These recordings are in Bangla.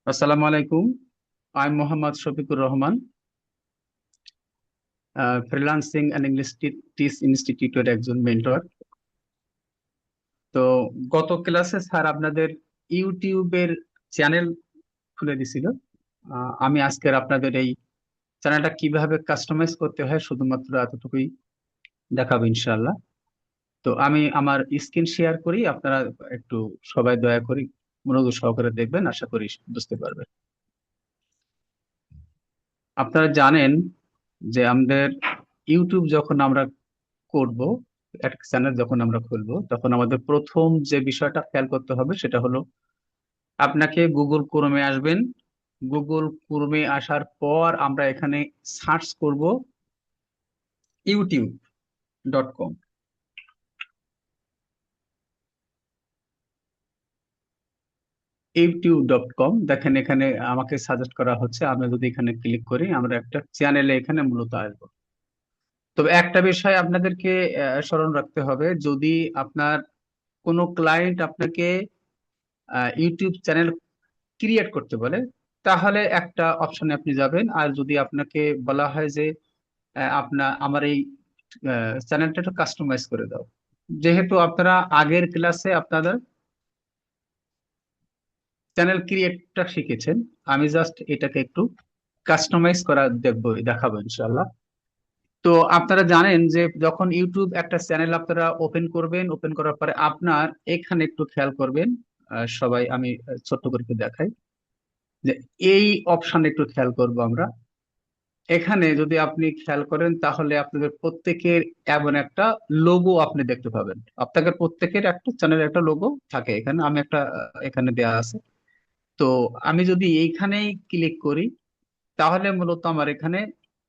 আসসালামু আলাইকুম। আমি Mohammad Shafiqur Rahman, freelancing and English teach ইনস্টিটিউটের একজন মেন্টর। তো গত ক্লাসে স্যার আপনাদের ইউটিউবের চ্যানেল খুলে দিছিল। আমি আজকের আপনাদের এই চ্যানেলটা কিভাবে কাস্টমাইজ করতে হয় শুধুমাত্র এতটুকুই দেখাবো ইনশাআল্লাহ। তো আমি আমার স্ক্রিন শেয়ার করি, আপনারা একটু সবাই দয়া করে মনোযোগ সহকারে দেখবেন, আশা করি বুঝতে পারবেন। আপনারা জানেন যে আমাদের ইউটিউব যখন আমরা করব, একটা চ্যানেল যখন আমরা খুলবো, তখন আমাদের প্রথম যে বিষয়টা খেয়াল করতে হবে সেটা হলো আপনাকে গুগল ক্রোমে আসবেন। গুগল ক্রোমে আসার পর আমরা এখানে সার্চ করব youtube.com। youtube.com দেখেন, এখানে আমাকে সাজেস্ট করা হচ্ছে। আমরা যদি এখানে ক্লিক করি, আমরা একটা চ্যানেলে এখানে মূলত আসবো। তবে একটা বিষয় আপনাদেরকে স্মরণ রাখতে হবে, যদি আপনার কোনো ক্লায়েন্ট আপনাকে ইউটিউব চ্যানেল ক্রিয়েট করতে বলে, তাহলে একটা অপশনে আপনি যাবেন। আর যদি আপনাকে বলা হয় যে আপনার আমার এই চ্যানেলটা একটু কাস্টমাইজ করে দাও, যেহেতু আপনারা আগের ক্লাসে আপনাদের চ্যানেল ক্রিয়েটটা শিখেছেন, আমি জাস্ট এটাকে একটু কাস্টমাইজ করা দেখাবো ইনশাল্লাহ। তো আপনারা জানেন যে যখন ইউটিউব একটা চ্যানেল আপনারা ওপেন করবেন, ওপেন করার পরে আপনার এখানে একটু খেয়াল করবেন। সবাই আমি ছোট্ট করে একটু দেখাই যে এই অপশন একটু খেয়াল করব আমরা। এখানে যদি আপনি খেয়াল করেন তাহলে আপনাদের প্রত্যেকের এমন একটা লোগো আপনি দেখতে পাবেন। আপনাদের প্রত্যেকের একটা চ্যানেলের একটা লোগো থাকে এখানে, আমি একটা এখানে দেয়া আছে। তো আমি যদি এইখানেই ক্লিক করি, তাহলে মূলত আমার এখানে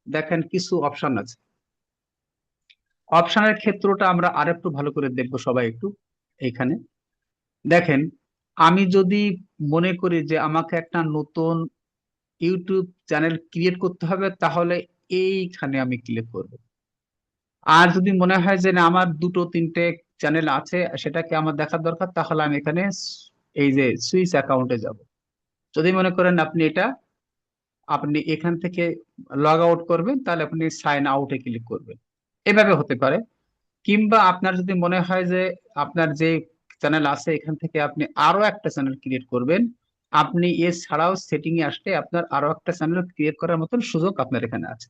দেখেন কিছু অপশন আছে। অপশনের ক্ষেত্রটা আমরা আরেকটু ভালো করে দেখবো সবাই একটু। এইখানে দেখেন, আমি যদি মনে করি যে আমাকে একটা নতুন ইউটিউব চ্যানেল ক্রিয়েট করতে হবে, তাহলে এইখানে আমি ক্লিক করব। আর যদি মনে হয় যে না, আমার দুটো তিনটে চ্যানেল আছে, সেটাকে আমার দেখার দরকার, তাহলে আমি এখানে এই যে সুইচ অ্যাকাউন্টে যাব। যদি মনে করেন আপনি এটা আপনি এখান থেকে লগ আউট করবেন, তাহলে আপনি সাইন আউটে ক্লিক করবেন। এভাবে হতে পারে। কিংবা আপনার যদি মনে হয় যে আপনার যে চ্যানেল আছে এখান থেকে আপনি আরো একটা চ্যানেল ক্রিয়েট করবেন, আপনি এছাড়াও সেটিং এ আসলে আপনার আরো একটা চ্যানেল ক্রিয়েট করার মতন সুযোগ আপনার এখানে আছে।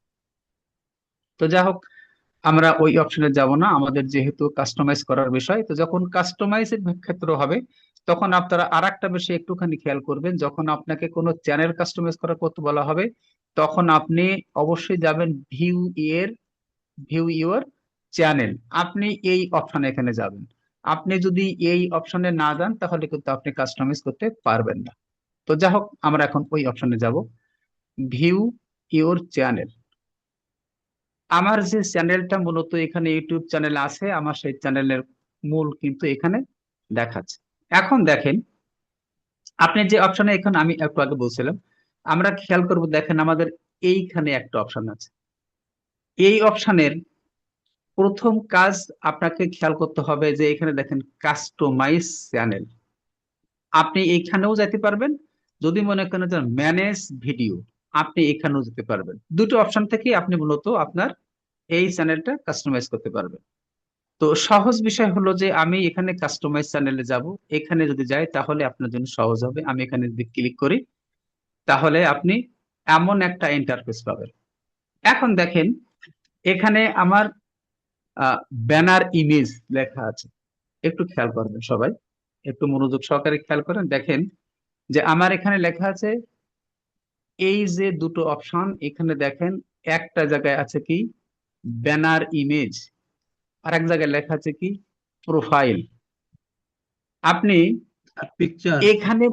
তো যা হোক, আমরা ওই অপশনে যাব না, আমাদের যেহেতু কাস্টমাইজ করার বিষয়। তো যখন কাস্টমাইজের ক্ষেত্র হবে, তখন আপনারা আর একটা বিষয় একটুখানি খেয়াল করবেন। যখন আপনাকে কোনো চ্যানেল কাস্টমাইজ করা করতে বলা হবে, তখন আপনি অবশ্যই যাবেন ভিউ ইউর চ্যানেল। আপনি এই অপশনে এখানে যাবেন। আপনি যদি এই অপশনে না যান, তাহলে কিন্তু আপনি কাস্টমাইজ করতে পারবেন না। তো যা হোক, আমরা এখন ওই অপশনে যাব, ভিউ ইউর চ্যানেল। আমার যে চ্যানেলটা মূলত এখানে ইউটিউব চ্যানেল আছে, আমার সেই চ্যানেলের মূল কিন্তু এখানে দেখাচ্ছে। এখন দেখেন, আপনি যে অপশনে এখন আমি একটু আগে বলছিলাম, আমরা খেয়াল করব, দেখেন আমাদের এইখানে একটা অপশন আছে। এই অপশনের প্রথম কাজ আপনাকে খেয়াল করতে হবে যে এখানে দেখেন কাস্টমাইজ চ্যানেল। আপনি এখানেও যেতে পারবেন। যদি মনে করেন যে ম্যানেজ ভিডিও, আপনি এখানেও যেতে পারবেন। দুটো অপশন থেকে আপনি মূলত আপনার এই চ্যানেলটা কাস্টমাইজ করতে পারবেন। তো সহজ বিষয় হলো যে আমি এখানে কাস্টমাইজ চ্যানেলে যাব। এখানে যদি যাই তাহলে আপনার জন্য সহজ হবে। আমি এখানে যদি ক্লিক করি, তাহলে আপনি এমন একটা ইন্টারফেস পাবেন। এখন দেখেন, এখানে আমার ব্যানার ইমেজ লেখা আছে। একটু খেয়াল করবেন সবাই, একটু মনোযোগ সহকারে খেয়াল করেন। দেখেন যে আমার এখানে লেখা আছে, এই যে দুটো অপশন এখানে দেখেন, একটা জায়গায় আছে কি ব্যানার ইমেজ, আর এক জায়গায় লেখা আছে কি প্রোফাইল। আপনি পিকচার। এখানে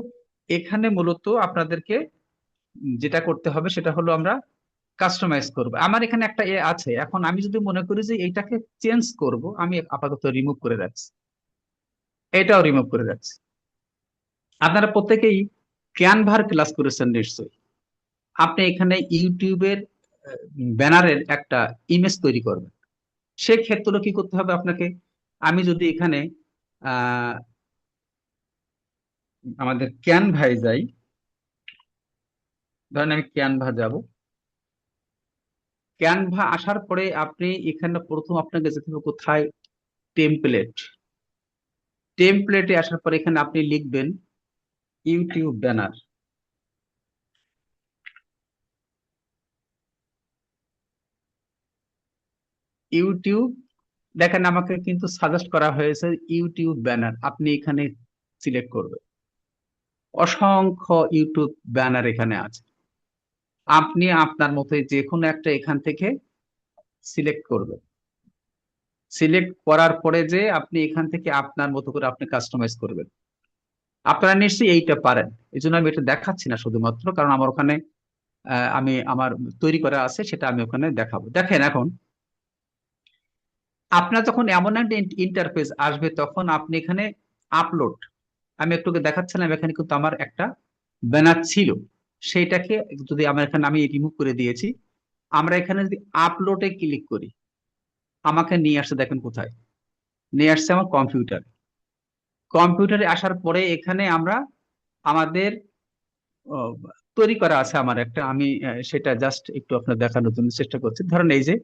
এখানে মূলত আপনাদেরকে যেটা করতে হবে সেটা হলো আমরা কাস্টমাইজ করব। আমার এখানে একটা এ আছে, এখন আমি যদি মনে করি যে এইটাকে চেঞ্জ করব, আমি আপাতত রিমুভ করে রাখছি, এটাও রিমুভ করে রাখছি। আপনারা প্রত্যেকেই ক্যানভার ক্লাস করেছেন নিশ্চয়ই। আপনি এখানে ইউটিউবের ব্যানারের একটা ইমেজ তৈরি করবেন। সেক্ষেত্রে কি করতে হবে আপনাকে, আমি যদি এখানে আহ আমাদের ক্যানভায় যাই, ধরেন আমি ক্যানভা যাব। ক্যানভা আসার পরে আপনি এখানে প্রথম আপনাকে যেতে হবে কোথায়, টেমপ্লেট। টেমপ্লেটে আসার পরে এখানে আপনি লিখবেন ইউটিউব ব্যানার। ইউটিউব, দেখেন আমাকে কিন্তু সাজেস্ট করা হয়েছে ইউটিউব ব্যানার, আপনি এখানে সিলেক্ট করবেন। অসংখ্য ইউটিউব ব্যানার এখানে আছে, আপনি আপনার মতো যে কোনো একটা এখান থেকে সিলেক্ট করবেন। সিলেক্ট করার পরে যে আপনি এখান থেকে আপনার মতো করে আপনি কাস্টমাইজ করবেন। আপনারা নিশ্চয়ই এইটা পারেন, এই জন্য আমি এটা দেখাচ্ছি না শুধুমাত্র, কারণ আমার ওখানে আমি আমার তৈরি করা আছে, সেটা আমি ওখানে দেখাবো। দেখেন এখন আপনার যখন এমন একটা ইন্টারফেস আসবে তখন আপনি এখানে আপলোড, আমি একটু আগে দেখাচ্ছিলাম এখানে কিন্তু আমার একটা ব্যানার ছিল, সেইটাকে যদি আমার এখানে আমি রিমুভ করে দিয়েছি, আমরা এখানে যদি আপলোডে ক্লিক করি আমাকে নিয়ে আসছে, দেখেন কোথায় নিয়ে আসছে, আমার কম্পিউটার। কম্পিউটারে আসার পরে এখানে আমরা আমাদের আহ, তৈরি করা আছে আমার একটা, আমি সেটা জাস্ট একটু আপনার দেখানোর জন্য চেষ্টা করছি। ধরেন এই যে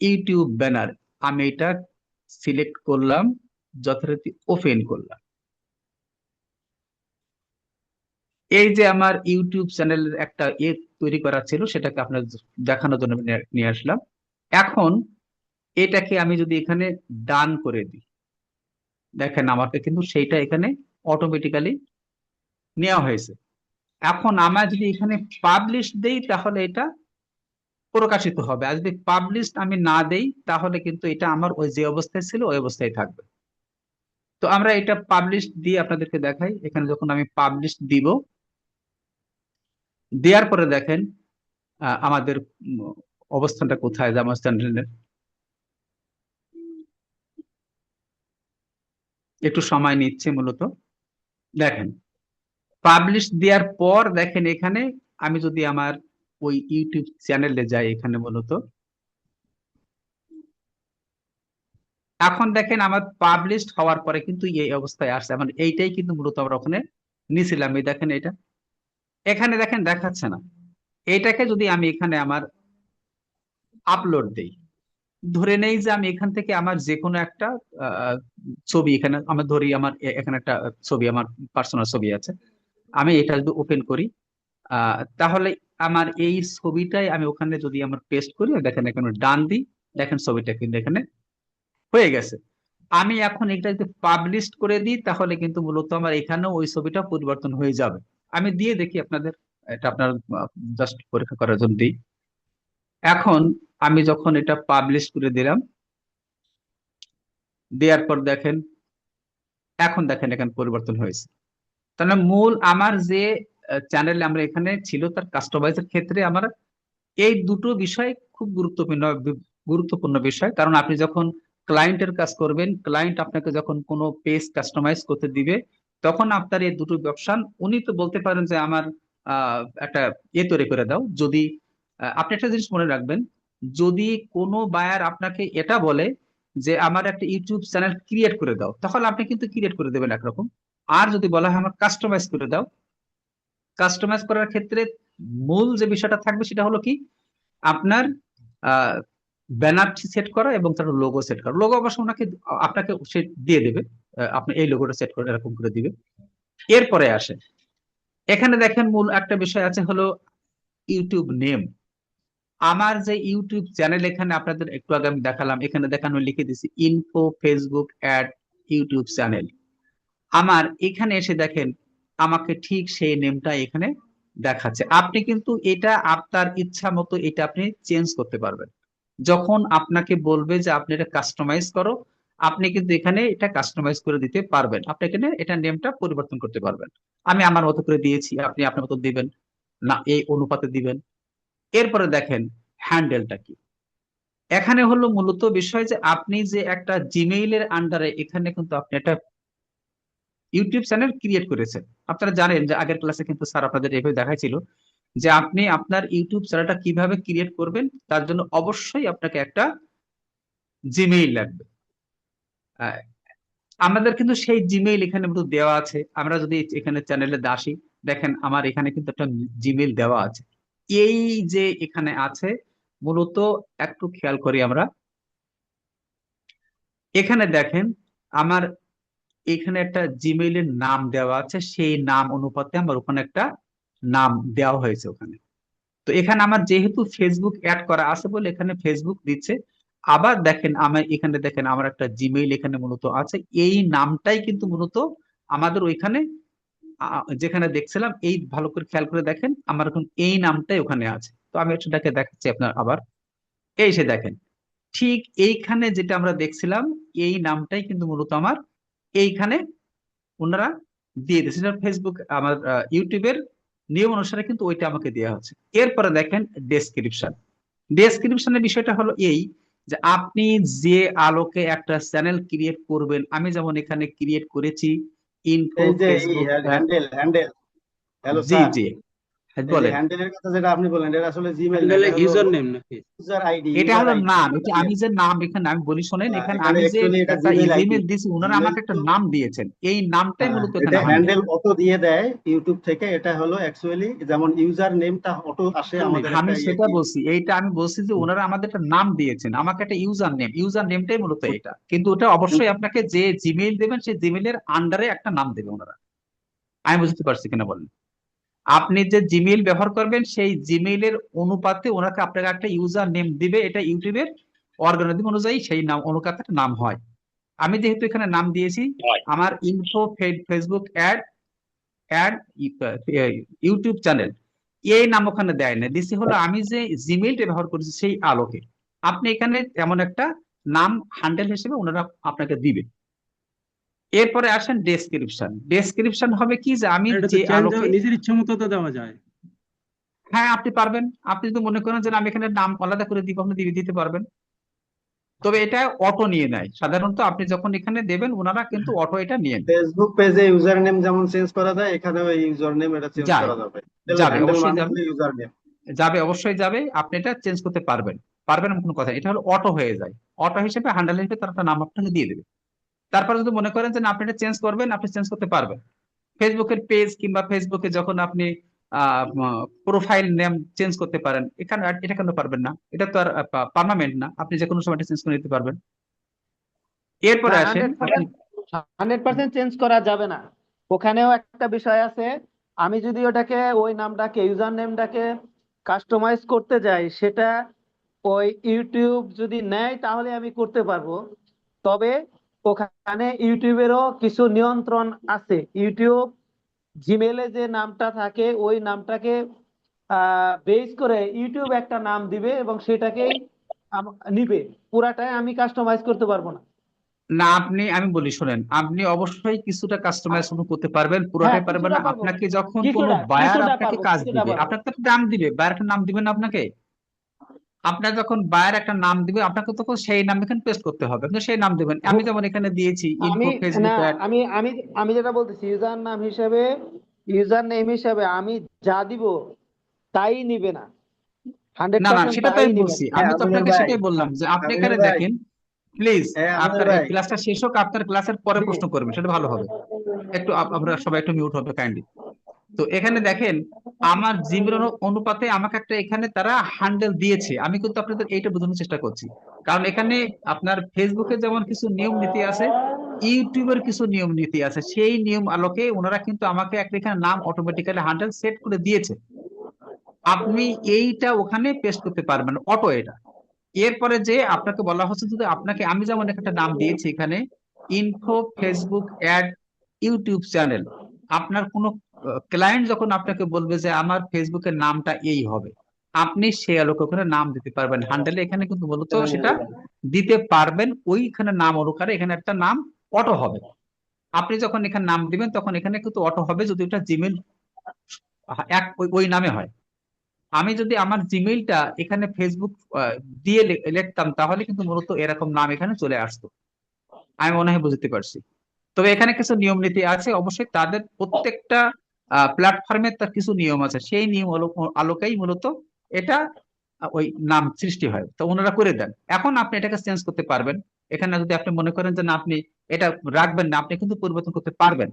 ইউটিউব ব্যানার, আমি এটা সিলেক্ট করলাম, যথারীতি ওপেন করলাম। এই যে আমার ইউটিউব চ্যানেলের একটা তৈরি করা ছিল, সেটাকে আপনার দেখানোর জন্য আমি নিয়ে আসলাম। এখন এটাকে আমি যদি এখানে ডান করে দিই, দেখেন আমাকে কিন্তু সেইটা এখানে অটোমেটিক্যালি নেওয়া হয়েছে। এখন আমরা যদি এখানে পাবলিশ দেই তাহলে এটা প্রকাশিত হবে, আর যদি পাবলিশ আমি না দেই তাহলে কিন্তু এটা আমার ওই যে অবস্থায় ছিল ওই অবস্থায় থাকবে। তো আমরা এটা পাবলিশ দিয়ে আপনাদেরকে দেখাই, এখানে যখন আমি পাবলিশ দিব, দেওয়ার পরে দেখেন আমাদের উম, অবস্থানটা কোথায়, যে আমার চ্যানেলের একটু সময় নিচ্ছে মূলত। দেখেন পাবলিশ দেওয়ার পর দেখেন এখানে আমি যদি আমার ওই ইউটিউব চ্যানেলে যাই, এখানে মূলত এখন দেখেন আমার পাবলিশড হওয়ার পরে কিন্তু এই অবস্থায় আসছে, মানে এইটাই কিন্তু মূলত আমরা ওখানে নিছিলাম। এই দেখেন এটা এখানে দেখেন দেখাচ্ছে না। এইটাকে যদি আমি এখানে আমার আপলোড দেই, ধরে নেই যে আমি এখান থেকে আমার যে কোনো একটা আহ, ছবি, এখানে আমি ধরি আমার এখানে একটা ছবি, আমার পার্সোনাল ছবি আছে, আমি এটা যদি ওপেন করি তাহলে আমার এই ছবিটাই আমি ওখানে যদি আমার পেস্ট করি, দেখেন এখানে ডান দিই, দেখেন ছবিটা কিন্তু এখানে হয়ে গেছে। আমি এখন এটা যদি পাবলিশ করে দিই তাহলে কিন্তু মূলত আমার এখানেও ওই ছবিটা পরিবর্তন হয়ে যাবে। আমি দিয়ে দেখি আপনাদের, এটা আপনার জাস্ট পরীক্ষা করার জন্য দিই। এখন আমি যখন এটা পাবলিশ করে দিলাম, দেওয়ার পর দেখেন এখন দেখেন এখানে পরিবর্তন হয়েছে। তাহলে মূল আমার যে চ্যানেল আমরা এখানে ছিল তার কাস্টমাইজের ক্ষেত্রে আমার এই দুটো বিষয় খুব গুরুত্বপূর্ণ বিষয়। কারণ আপনি যখন ক্লায়েন্টের কাজ করবেন, ক্লায়েন্ট আপনাকে যখন কোনো পেজ কাস্টমাইজ করতে দিবে, তখন আপনার এই দুটো অপশন, উনি তো বলতে পারেন যে আমার একটা তৈরি করে দাও। যদি আপনি একটা জিনিস মনে রাখবেন, যদি কোনো বায়ার আপনাকে এটা বলে যে আমার একটা ইউটিউব চ্যানেল ক্রিয়েট করে দাও, তাহলে আপনি কিন্তু ক্রিয়েট করে দেবেন একরকম। আর যদি বলা হয় আমার কাস্টমাইজ করে দাও, কাস্টমাইজ করার ক্ষেত্রে মূল যে বিষয়টা থাকবে সেটা হলো কি, আপনার ব্যানারটি সেট করা এবং তার লোগো সেট করা। লোগো অবশ্য ওনাকে আপনাকে সে দিয়ে দেবে, আপনি এই লোগোটা সেট করে এরকম করে দিবে। এরপরে আসে এখানে দেখেন মূল একটা বিষয় আছে হলো ইউটিউব নেম। আমার যে ইউটিউব চ্যানেল এখানে আপনাদের একটু আগে আমি দেখালাম, এখানে দেখানো লিখে দিছি info Facebook add YouTube channel. আমার এখানে এসে দেখেন আমাকে ঠিক সেই নেমটা এখানে দেখাচ্ছে। আপনি কিন্তু এটা আপনার ইচ্ছা মতো এটা আপনি চেঞ্জ করতে পারবেন। যখন আপনাকে বলবে যে আপনি এটা কাস্টমাইজ করো, আপনি কিন্তু এখানে এটা কাস্টমাইজ করে দিতে পারবেন, আপনি এখানে এটা নেমটা পরিবর্তন করতে পারবেন। আমি আমার মতো করে দিয়েছি, আপনি আপনার মতো দিবেন, না এই অনুপাতে দিবেন। এরপরে দেখেন হ্যান্ডেলটা কি। এখানে হলো মূলত বিষয় যে আপনি যে একটা জিমেইলের আন্ডারে এখানে কিন্তু আপনি একটা ইউটিউব চ্যানেল ক্রিয়েট করেছেন। আপনারা জানেন যে আগের ক্লাসে কিন্তু স্যার আপনাদের এইভাবে দেখাইছিল যে আপনি আপনার ইউটিউব চ্যানেলটা কিভাবে ক্রিয়েট করবেন, তার জন্য অবশ্যই আপনাকে একটা জিমেইল লাগবে। আহ, আমাদের কিন্তু সেই জিমেইল এখানে কিন্তু দেওয়া আছে। আমরা যদি এখানে চ্যানেলে আসি, দেখেন আমার এখানে কিন্তু একটা জিমেইল দেওয়া আছে। এই যে এখানে আছে, মূলত একটু খেয়াল করি আমরা, এখানে দেখেন আমার এখানে একটা জিমেইলের নাম দেওয়া আছে, সেই নাম অনুপাতে আমার ওখানে একটা নাম দেওয়া হয়েছে ওখানে। তো এখানে আমার যেহেতু ফেসবুক অ্যাড করা আছে বলে এখানে ফেসবুক দিচ্ছে। আবার দেখেন আমার এখানে দেখেন আমার একটা জিমেইল এখানে মূলত আছে, এই নামটাই কিন্তু মূলত আমাদের ওইখানে যেখানে দেখছিলাম, এই ভালো করে খেয়াল করে দেখেন আমার এখন এই নামটাই ওখানে আছে। তো আমি সেটাকে দেখাচ্ছি আপনার আবার, এই সে দেখেন ঠিক এইখানে যেটা আমরা দেখছিলাম, এই নামটাই কিন্তু মূলত আমার এইখানে ওনারা দিয়ে দিয়েছে। সেটা ফেসবুক আমার ইউটিউবের নিয়ম অনুসারে কিন্তু ওইটা আমাকে দেওয়া হচ্ছে। এরপরে দেখেন ডেসক্রিপশন। ডেসক্রিপশনের বিষয়টা হলো এই যে আপনি যে আলোকে একটা চ্যানেল ক্রিয়েট করবেন, আমি যেমন এখানে ক্রিয়েট করেছি ইনফো এই যে এই ফেসবুক। হ্যান্ডেল হ্যান্ডেল, হ্যালো জি স্যার, জি, হ্যাঁ, এই যে বলেন। হ্যান্ডেলের কথা যেটা আপনি বললেন, এটা আসলে জিমেল না, হ্যান্ডেলে এটা হলো ইউজার নেম নাকি? ইউজার আইডি, এটা ইউজার হলো আইডি নাম, আপনার এটা আমি ইমেল। যে নাম এখানে আমি বলি শোনেন, এখানে এখানে আমি যে অ্যাকচুয়ালি এটা একটা জিমেল আইডি। ইমেল দিয়েছি, ওনারা জিমেল আমাকে একটা তো, নাম দিয়েছেন, এই নামটাই হ্যাঁ, মূলত এটা এখানে হ্যান্ডেল। হ্যান্ডেল অটো দিয়ে দেয় ইউটিউব থেকে। এটা হলো অ্যাকচুয়ালি যেমন ইউজার নেমটা অটো আসে ইউজার নেম। আমাদের আমি একটা ইয়ে সেটা কি। বলছি, এইটা আমি বলছি যে ওনারা আমাদের একটা নাম দিয়েছেন, আমাকে একটা ইউজার নেম, ইউজার নেমটাই মূলত এটা, কিন্তু ওটা অবশ্যই আপনাকে যে জিমেইল দেবেন সেই জিমেইলের আন্ডারে একটা নাম দেবে ওনারা। আমি বুঝতে পারছি কিনা বলেন। আপনি যে জিমেইল ব্যবহার করবেন সেই জিমেইলের অনুপাতে ওনাকে আপনাকে একটা ইউজার নেম দিবে, এটা ইউটিউবের অর্গানিজম অনুযায়ী সেই নাম অনুপাতে একটা নাম হয়। আমি যেহেতু এখানে নাম দিয়েছি আমার info Facebook add add YouTube channel, এই নাম ওখানে দেয় না, দিছি হলো আমি যে জিমেইলটা ব্যবহার করেছি সেই আলোকে। আপনি এখানে এমন একটা নাম হ্যান্ডেল হিসেবে ওনারা আপনাকে দিবে। এরপরে আসেন ডেসক্রিপশন। ডেসক্রিপশন হবে কি যে আমি আর এটা তো যে চেঞ্জ আলোকে, নিজের ইচ্ছা মতো তো দেওয়া যায়। হ্যাঁ আপনি পারবেন, আপনি যদি মনে করেন যে না, আমি এখানে নাম আলাদা করে দিব, আপনি দিয়ে দিতে পারবেন। তবে এটা অটো নিয়ে নেয় সাধারণত, আপনি যখন এখানে দেবেন ওনারা কিন্তু অটো এটা নিয়ে নেয়। ফেসবুক পেজে ইউজার নেম যেমন চেঞ্জ করা যায়, এখানেও এই ইউজার নেম এটা চেঞ্জ যায়, করা যাবে। যাবে হ্যান্ডেল অবশ্যই মানে যাবে, হলো ইউজার নেম। যাবে অবশ্যই যাবে, আপনি এটা চেঞ্জ করতে পারবেন। পারবেন এমন কোনো কথা নেই, এটা হলো অটো হয়ে যায়। অটো হিসেবে হ্যান্ডেল হিসেবে তার একটা নাম আপনাকে দিয়ে দেবে। তারপর যদি মনে করেন যে না, আপনি এটা চেঞ্জ করবেন, আপনি চেঞ্জ করতে পারবেন। ফেসবুকের পেজ কিংবা ফেসবুকে যখন আপনি প্রোফাইল নেম চেঞ্জ করতে পারেন, এখানে এটা কেন পারবেন না? এটা তো আর পার্মানেন্ট না, আপনি যে কোনো সময় চেঞ্জ করে নিতে পারবেন। না, এরপরে আসেন হান্ড্রেড আপনি, পার্সেন্ট 100% চেঞ্জ করা যাবে না। ওখানেও একটা বিষয় আছে। আমি যদি ওটাকে ওই নামটাকে ইউজার নেমটাকে কাস্টমাইজ করতে যাই, সেটা ওই ইউটিউব যদি নেয় তাহলে আমি করতে পারবো। তবে ওখানে ইউটিউবেরও কিছু নিয়ন্ত্রণ আছে। ইউটিউব জিমেলে যে নামটা থাকে ওই নামটাকে বেস করে ইউটিউব একটা নাম দিবে এবং সেটাকেই নিবে। পুরাটাই আমি কাস্টমাইজ করতে পারবো না। না আপনি, আমি বলি শোনেন, আপনি অবশ্যই কিছুটা কাস্টমাইজ করতে পারবেন, হ্যাঁ, পুরোটাই পারবেন কিছুটা না। পারবো, আপনাকে যখন কোনো কিছুটা বায়ার কিছুটা আপনাকে পারবো, কাজ কিছুটা দিবে, পারবো। আপনাকে তো একটা নাম দিবে, বায়ার একটা নাম দিবেন না আপনাকে। আপনার যখন বায়ার একটা নাম দিবে আপনাকে তখন সেই নাম এখানে পেস্ট করতে হবে, আপনি সেই নাম দিবেন। আমি যেমন এখানে দিয়েছি আমি ইনফো না, ফেসবুক অ্যাড। আমি আমি আমি যেটা বলতেছি, ইউজার নেম হিসেবে আমি যা দিব তাই নিবে না, হান্ড্রেড না না, পার্সেন্ট সেটা তো তাই আমি নিবে বলছি, না। হ্যাঁ আমি তো আমিনুল আপনাকে ভাই, সেটাই বললাম যে আপনি আমিনুল এখানে ভাই, দেখেন প্লিজ। হ্যাঁ আমিনুল আপনার এই ভাই। ক্লাসটা শেষ হোক, আপনার ক্লাসের পরে জি, প্রশ্ন করবেন, সেটা ভালো হবে। একটু আমরা সবাই একটু মিউট হবে কাইন্ডলি। তো এখানে দেখেন আমার জিমের অনুপাতে আমাকে একটা এখানে তারা হ্যান্ডেল দিয়েছে, আমি কিন্তু আপনাদের এইটা বোঝানোর চেষ্টা করছি। কারণ এখানে আপনার ফেসবুকে যেমন কিছু নিয়ম নীতি আছে, ইউটিউবের কিছু নিয়ম নীতি আছে, সেই নিয়ম আলোকে ওনারা কিন্তু আমাকে একটা এখানে নাম অটোমেটিক্যালি হ্যান্ডেল সেট করে দিয়েছে। আপনি এইটা ওখানে পেস্ট করতে পারবেন অটো এটা। এরপরে যে আপনাকে বলা হচ্ছে যদি আপনাকে, আমি যেমন একটা নাম দিয়েছি এখানে info Facebook add YouTube channel, আপনার কোনো ক্লায়েন্ট যখন আপনাকে বলবে যে আমার ফেসবুকের নামটা এই হবে, আপনি সে আলোকে ওখানে নাম দিতে পারবেন হ্যান্ডেলে, এখানে কিন্তু মূলত সেটা দিতে পারবেন ওইখানে নাম অনুসারে, এখানে একটা নাম অটো হবে। আপনি যখন এখানে নাম দিবেন তখন এখানে কিন্তু অটো হবে যদি ওটা জিমেল এক ওই নামে হয়। আমি যদি আমার জিমেইলটা এখানে ফেসবুক দিয়ে লিখতাম তাহলে কিন্তু মূলত এরকম নাম এখানে চলে আসতো। আমি মনে হয় বুঝতে পারছি। তবে এখানে কিছু নিয়ম নীতি আছে, অবশ্যই তাদের প্রত্যেকটা প্ল্যাটফর্মের তার কিছু নিয়ম আছে, সেই নিয়ম আলোকেই মূলত এটা ওই নাম সৃষ্টি হয়, তো ওনারা করে দেন। এখন আপনি এটাকে চেঞ্জ করতে পারবেন। এখানে যদি আপনি মনে করেন যে না আপনি এটা রাখবেন না, আপনি কিন্তু পরিবর্তন করতে পারবেন।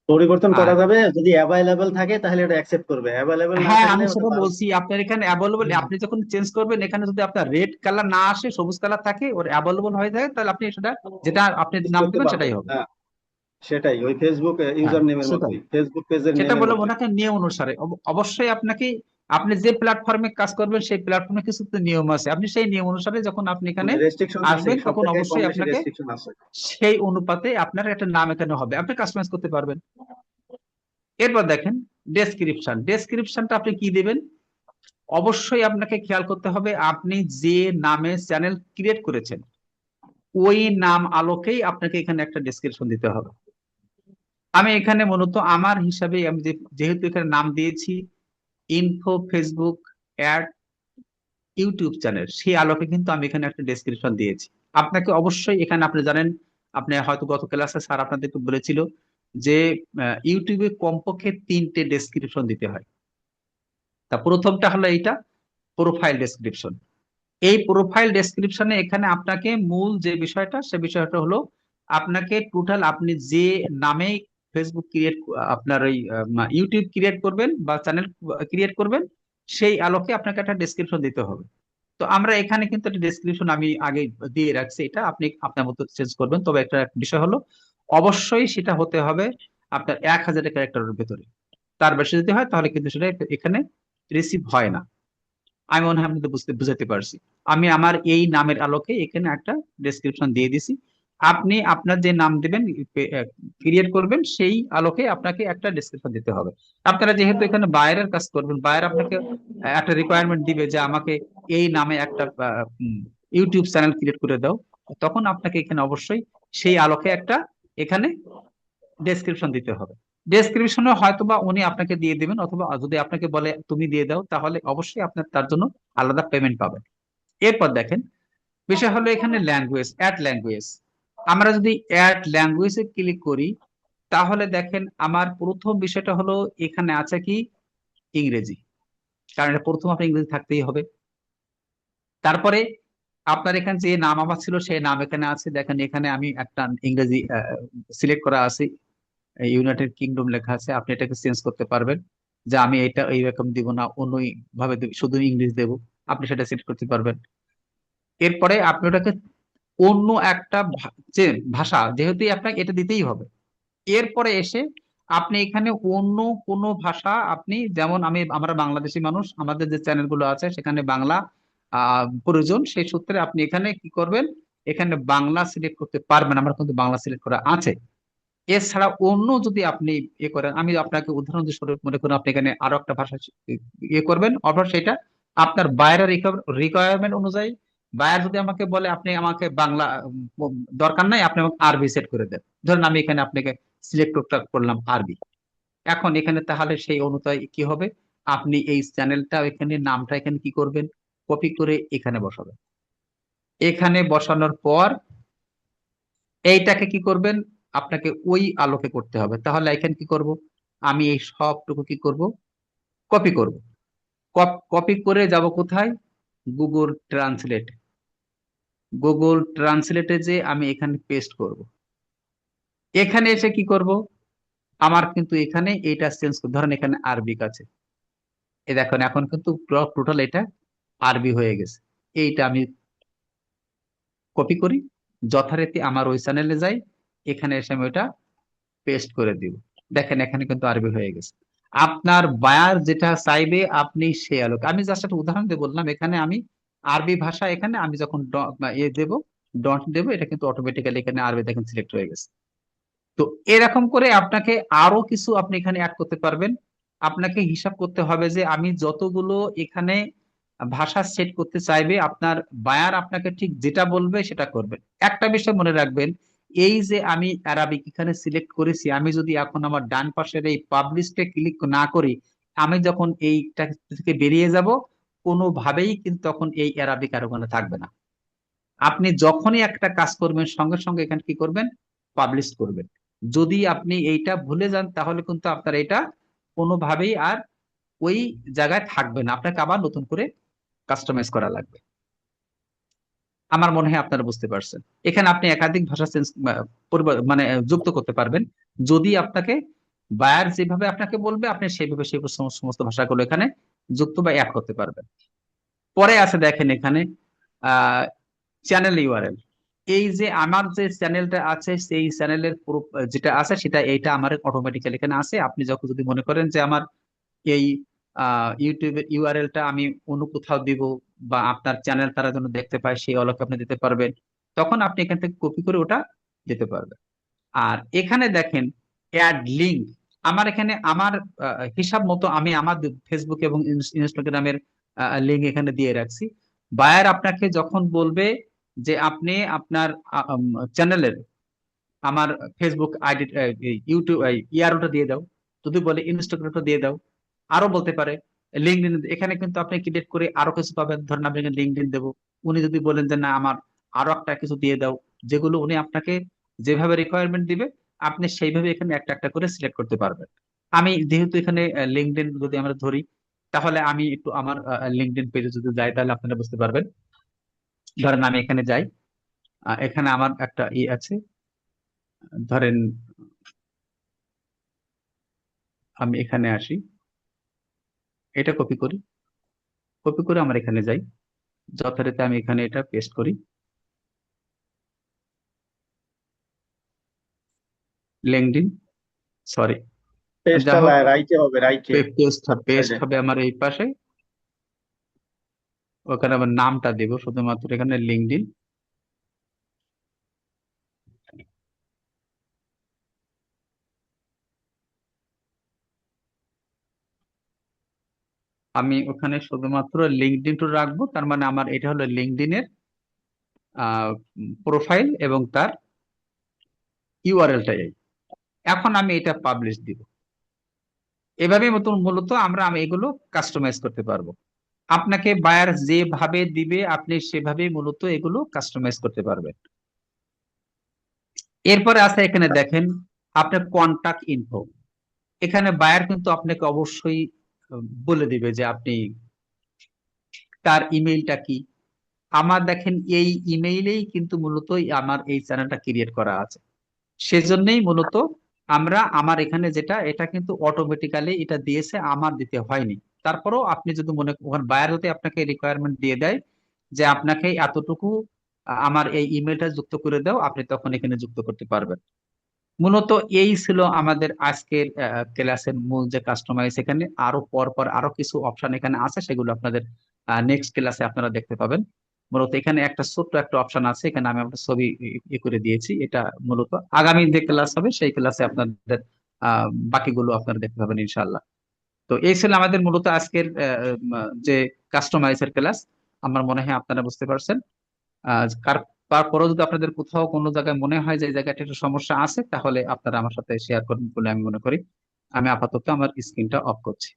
পরিবর্তন আর করা যাবে যদি অ্যাভেলেবেল থাকে, তাহলে এটা অ্যাকসেপ্ট করবে, অ্যাভেলেবেল না হ্যাঁ, থাকলে আমি ওটা সেটা বারণ। বলছি, আপনার এখানে অ্যাভেলেবল, আপনি যখন চেঞ্জ করবেন এখানে যদি আপনার রেড কালার না আসে, সবুজ কালার থাকে, ওর অ্যাভেলেবল হয়ে যায়, তাহলে আপনি সেটা যেটা আপনি চেঞ্জ নাম করতে দেবেন পারবো, সেটাই হবে। হ্যাঁ। সেটাই ওই ফেসবুক হ্যাঁ, ইউজার নেমের সেটাই। মতোই, ফেসবুক পেজের সেটা নেমের বলে মতোই। ওনাকে নিয়ম অনুসারে অবশ্যই আপনাকে, আপনি যে প্ল্যাটফর্মে কাজ করবেন সেই প্ল্যাটফর্মে কিছু তো নিয়ম আছে, আপনি সেই নিয়ম অনুসারে যখন আপনি এখানে মানে রেস্ট্রিকশন আছে, আসবেন সব তখন জায়গায় কম অবশ্যই বেশি আপনাকে রেস্ট্রিকশন আছে। সেই অনুপাতে আপনার একটা নাম এখানে হবে, আপনি কাস্টমাইজ করতে পারবেন। এরপর দেখেন ডেসক্রিপশন, ডেসক্রিপশনটা আপনি কি দিবেন? অবশ্যই আপনাকে খেয়াল করতে হবে আপনি যে নামে চ্যানেল ক্রিয়েট করেছেন ওই নাম আলোকেই আপনাকে এখানে একটা ডেসক্রিপশন দিতে হবে। আমি এখানে মূলত আমার হিসাবে আমি যেহেতু এখানে নাম দিয়েছি info Facebook add YouTube channel, সেই আলোকে কিন্তু আমি এখানে একটা ডেসক্রিপশন দিয়েছি। আপনাকে অবশ্যই এখানে, আপনি জানেন, আপনি হয়তো গত ক্লাসে স্যার আপনাদেরকে বলেছিল যে ইউটিউবে কমপক্ষে 3টে ডেসক্রিপশন দিতে হয়। তা প্রথমটা হলো এইটা, প্রোফাইল ডেসক্রিপশন। এই প্রোফাইল ডেসক্রিপশনে এখানে আপনাকে মূল যে বিষয়টা, সে বিষয়টা হলো আপনাকে টোটাল আপনি যে নামে ফেসবুক ক্রিয়েট, আপনার ওই ইউটিউব ক্রিয়েট করবেন বা চ্যানেল ক্রিয়েট করবেন, সেই আলোকে আপনাকে একটা ডেসক্রিপশন দিতে হবে। তো আমরা এখানে কিন্তু একটা ডেসক্রিপশন আমি আগে দিয়ে রাখছি, এটা আপনি আপনার মতো চেঞ্জ করবেন। তবে একটা বিষয় হলো অবশ্যই সেটা হতে হবে আপনার 1000 ক্যারেক্টারের ভেতরে, তার বেশি যদি হয় তাহলে কিন্তু সেটা এখানে রিসিভ হয় না। আমি মনে হয় আপনাদের বুঝাতে পারছি। আমি আমার এই নামের আলোকে এখানে একটা ডেসক্রিপশন দিয়ে দিছি, আপনি আপনার যে নাম দিবেন ক্রিয়েট করবেন সেই আলোকে আপনাকে একটা ডেসক্রিপশন দিতে হবে। আপনারা যেহেতু এখানে বাইরের কাজ করবেন, বাইরে আপনাকে একটা রিকোয়ারমেন্ট দিবে যে আমাকে এই নামে একটা ইউটিউব চ্যানেল ক্রিয়েট করে দাও, তখন আপনাকে এখানে অবশ্যই সেই আলোকে একটা এখানে ডেসক্রিপশন দিতে হবে। ডেসক্রিপশনে হয়তোবা উনি আপনাকে দিয়ে দিবেন, অথবা যদি আপনাকে বলে তুমি দিয়ে দাও, তাহলে অবশ্যই আপনার তার জন্য আলাদা পেমেন্ট পাবেন। এরপর দেখেন বিষয় হলো এখানে ল্যাঙ্গুয়েজ, অ্যাড ল্যাঙ্গুয়েজ। আমরা যদি অ্যাড ল্যাঙ্গুয়েজে ক্লিক করি, তাহলে দেখেন আমার প্রথম বিষয়টা হলো এখানে আছে কি ইংরেজি, কারণ এটা প্রথম আপনার ইংরেজি থাকতেই হবে। তারপরে আপনার এখানে যে নাম আমার ছিল সেই নাম এখানে আছে, দেখেন এখানে আমি একটা ইংরেজি সিলেক্ট করা আছে, ইউনাইটেড কিংডম লেখা আছে, আপনি এটাকে চেঞ্জ করতে পারবেন যে আমি এটা এইরকম দিব না, অন্য ভাবে দেব, শুধু ইংলিশ দেব, আপনি সেটা সিলেক্ট করতে পারবেন। এরপরে আপনি ওটাকে অন্য একটা যে ভাষা, যেহেতু আপনাকে এটা দিতেই হবে, এরপরে এসে আপনি এখানে অন্য কোনো ভাষা, আপনি যেমন আমরা বাংলাদেশি মানুষ, আমাদের যে চ্যানেলগুলো আছে সেখানে বাংলা প্রয়োজন, সেই সূত্রে আপনি এখানে কি করবেন, এখানে বাংলা সিলেক্ট করতে পারবেন, আমার কিন্তু বাংলা সিলেক্ট করা আছে। এছাড়া অন্য যদি আপনি ইয়ে করেন, আমি আপনাকে উদাহরণ স্বরূপ মনে করেন আপনি এখানে আরো একটা ভাষা ইয়ে করবেন, অথবা সেটা আপনার বাইরের রিকোয়ারমেন্ট অনুযায়ী, বায়ার যদি আমাকে বলে আপনি আমাকে বাংলা দরকার নাই, আপনি আমাকে আরবি সেট করে দেন, ধরেন আমি এখানে আপনাকে সিলেক্ট করলাম আরবি। এখন এখানে তাহলে সেই অনুযায়ী কি হবে, আপনি এই চ্যানেলটা এখানে নামটা এখানে কি করবেন, কপি করে এখানে বসাবেন। এখানে বসানোর পর এইটাকে কি করবেন, আপনাকে ওই আলোকে করতে হবে। তাহলে এখানে কি করব, আমি এই সবটুকু কি করব, কপি করব। কপি করে যাব কোথায়, গুগল ট্রান্সলেট। গুগল ট্রান্সলেটে যে আমি এখানে পেস্ট করব। এখানে এসে কি করব, আমার কিন্তু এখানে এটা চেঞ্জ করে, ধরেন এখানে আরবিক আছে, এই দেখেন এখন কিন্তু টোটাল এটা আরবি হয়ে গেছে। এইটা আমি কপি করি, যথারীতি আমার ওই চ্যানেলে যাই, এখানে এসে আমি ওটা পেস্ট করে দিব। দেখেন এখানে কিন্তু আরবি হয়ে গেছে। আপনার বায়ার যেটা চাইবে আপনি সে আলোকে, আমি জাস্ট একটা উদাহরণ দিয়ে বললাম, এখানে আমি আরবি ভাষা, এখানে আমি যখন দেব, ডট দেব, এটা কিন্তু অটোমেটিক্যালি এখানে আরবি দেখেন সিলেক্ট হয়ে গেছে। তো এরকম করে আপনাকে আরো কিছু আপনি এখানে অ্যাড করতে পারবেন। আপনাকে হিসাব করতে হবে যে আমি যতগুলো এখানে ভাষা সেট করতে চাইবে, আপনার বায়ার আপনাকে ঠিক যেটা বলবে সেটা করবেন। একটা বিষয় মনে রাখবেন, এই যে আমি অ্যারাবিক এখানে সিলেক্ট করেছি, আমি যদি এখন আমার ডান পাশের এই পাবলিশে ক্লিক না করি, আমি যখন এইটা থেকে বেরিয়ে যাব, কোনোভাবেই কিন্তু তখন এই অ্যারাবিক আর ওখানে থাকবে না। আপনি যখনই একটা কাজ করবেন সঙ্গে সঙ্গে এখানে কি করবেন, পাবলিশ করবেন। যদি আপনি এইটা ভুলে যান তাহলে কিন্তু আপনার এটা কোনোভাবেই আর ওই জায়গায় থাকবে না, আপনাকে আবার নতুন করে কাস্টমাইজ করা লাগবে। আমার মনে হয় আপনারা বুঝতে পারছেন। এখানে আপনি একাধিক ভাষা চেঞ্জ মানে যুক্ত করতে পারবেন যদি আপনাকে বায়ার যেভাবে আপনাকে বলবে আপনি সেইভাবে সেই সমস্ত ভাষাগুলো এখানে যুক্ত বা অ্যাড করতে পারবেন। পরে আছে দেখেন এখানে চ্যানেল ইউআরএল। এই যে আমার যে চ্যানেলটা আছে সেই চ্যানেলের পুরো যেটা আছে সেটা এইটা আমার অটোমেটিক্যালি এখানে আছে। আপনি যখন যদি মনে করেন যে আমার এই ইউটিউবের ইউআরএলটা আমি অন্য কোথাও দিব বা আপনার চ্যানেল তারা যেন দেখতে পায় সেই অলকে আপনি দিতে পারবেন, তখন আপনি এখান থেকে কপি করে ওটা দিতে পারবেন। আর এখানে দেখেন অ্যাড লিঙ্ক। আমার এখানে আমার হিসাব মতো আমি আমার ফেসবুক এবং ইনস্টাগ্রামের লিঙ্ক এখানে দিয়ে রাখছি। বায়ার আপনাকে যখন বলবে যে আপনি আপনার চ্যানেলের আমার ফেসবুক আইডি ইউটিউব ইয়ারোটা দিয়ে দাও, যদি বলে ইনস্টাগ্রামটা দিয়ে দাও, আরো বলতে পারে লিঙ্কডিন। এখানে কিন্তু আপনি ক্রিয়েট করে আরো কিছু পাবেন, ধরেন আপনি লিঙ্কডিন দেবো, উনি যদি বলেন যে না আমার আরো একটা কিছু দিয়ে দাও, যেগুলো উনি আপনাকে যেভাবে রিকোয়ারমেন্ট দিবে আপনি সেইভাবে এখানে একটা একটা করে সিলেক্ট করতে পারবেন। আমি যেহেতু এখানে লিঙ্কডিন যদি আমরা ধরি, তাহলে আমি একটু আমার লিঙ্কডিন পেজে যদি যাই তাহলে আপনারা বুঝতে পারবেন। ধরেন আমি এখানে যাই, এখানে আমার একটা আছে, ধরেন আমি এখানে আসি, এটা কপি করি, কপি করে আমার এখানে যাই, যথারীতি আমি এখানে এটা পেস্ট করি, লিঙ্কডইন, সরি, যা পেজটা হোক, রাইটে হবে, রাইটে পেস্ট পেস্ট সাইডে। হবে আমার এই পাশে। ওখানে আবার নামটা দেব শুধুমাত্র এখানে লিঙ্কডইন। আমি ওখানে শুধুমাত্র লিঙ্কডইন টু রাখবো, তার মানে আমার এটা হলো লিঙ্কডইনের প্রোফাইল এবং তার ইউআরএলটাই। এখন আমি এটা পাবলিশ দিব। এভাবে মতো মূলত আমি এগুলো কাস্টমাইজ করতে পারবো। আপনাকে বায়ার যেভাবে দিবে আপনি সেভাবে মূলত এগুলো কাস্টমাইজ করতে পারবেন। এরপরে আছে এখানে দেখেন আপনার কন্টাক্ট ইনফো। এখানে বায়ার কিন্তু আপনাকে অবশ্যই বলে দিবে যে আপনি তার ইমেইলটা কি। আমার দেখেন এই ইমেইলেই কিন্তু মূলত আমার এই চ্যানেলটা ক্রিয়েট করা আছে, সেজন্যই মূলত আমার এখানে যেটা এটা কিন্তু অটোমেটিক্যালি এটা দিয়েছে, আমার দিতে হয়নি। তারপরেও আপনি যদি মনে করেন বায়ার যদি আপনাকে রিকোয়ারমেন্ট দিয়ে দেয় যে আপনাকে এতটুকু আমার এই ইমেলটা যুক্ত করে দাও, আপনি তখন এখানে যুক্ত করতে পারবেন। মূলত এই ছিল আমাদের আজকের ক্লাসের মূল যে কাস্টমাইজ। এখানে আরো পর পর আরো কিছু অপশন এখানে আছে, সেগুলো আপনাদের নেক্সট ক্লাসে আপনারা দেখতে পাবেন। মূলত এখানে একটা ছোট্ট একটা অপশন আছে, এখানে আমি একটা ছবি করে দিয়েছি। এটা মূলত আগামী যে ক্লাস হবে সেই ক্লাসে আপনাদের বাকিগুলো আপনারা দেখতে পাবেন ইনশাল্লাহ। তো এই ছিল আমাদের মূলত আজকের যে কাস্টমাইজের ক্লাস। আমার মনে হয় আপনারা বুঝতে পারছেন। তারপরেও যদি আপনাদের কোথাও কোনো জায়গায় মনে হয় যে এই জায়গাটা একটু সমস্যা আছে, তাহলে আপনারা আমার সাথে শেয়ার করবেন বলে আমি মনে করি। আমি আপাতত আমার স্ক্রিনটা অফ করছি।